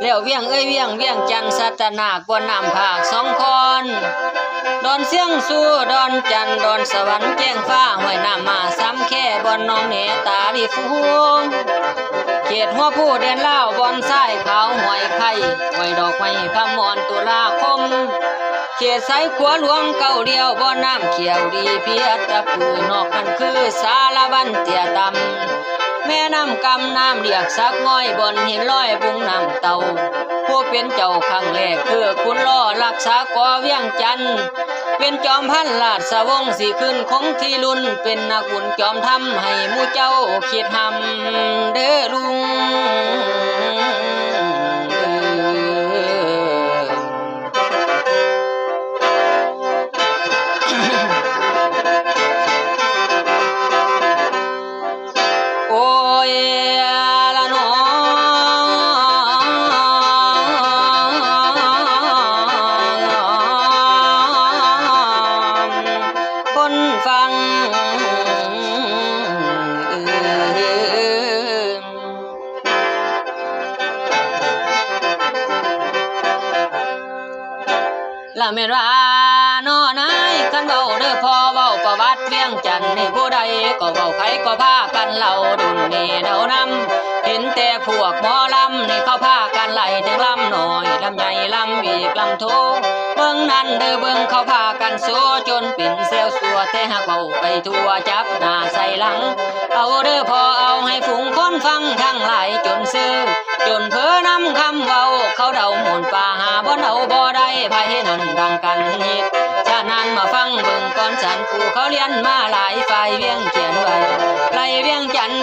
แล้วเวียงเอ้ยเวียงเวียงจันทร์สัตนากวนน้ำภาคสองคอนดอนเสียงสู้ดอนจันทร์ดอนสวรรค์แจ้งฟ้าห้วยน้ำมาซ้ำแค่บอนน้องเหนตาลีฟูเขตหัวผู้เดินเล่าบอนซ้ายขาวห้วยไข่ห้วยดอกไม้คำมอนตุลาคมเขตสายขัวหลวงเก่าเดียวบ่อน้ำเขียวดีเพียตะปือนอกนั่นคือสารวันเตียตำแม่น้ำกำน้ำเรียกสักง่อยบนหินลอยบุงน้ำเต่าผู้เป็นเจ้าครั้งแรกคือคุณล่อรักษากอเวียงจันทร์เป็นจอมพันราชวงศ์สิขึ้นคงที่รุ่นเป็นนักบุญจอมทำให้หมู่เจ้าคิดทำเด้อลุงละเมราโนนายคันเบาเด้อพอเบาประวัติเวียงจันทร์ให้ผู้ใดก็เบาไผก็พากันเล่าดุนนี่เดานำเห็นแต่พวกหมอลำนี่เขาพากันไล่ถึงลำหน่อยลำใหญ่ลำอีกลำโทเบิ่งนั่นเด้อเบิ่งเขาพากันโซจนเป็นเซลสัวแต่หากเบาไปทั่วจับหน้าใส่หลังเอาเด้อพอเอาให้ฝูงคนฟังทั้งหลายจนซื้อจนเพ้อนำคำเว้าเขาเดาหมุนป่าหาบ่เอาบ่ได้ไผนั่นดังกันฮิตฉะนั้นมาฟังเบิ่งก่อนฉันผู้เขาเรียนมาหลายฝ่ายเวียงเขียนไว้ไล่เวียงจันทร์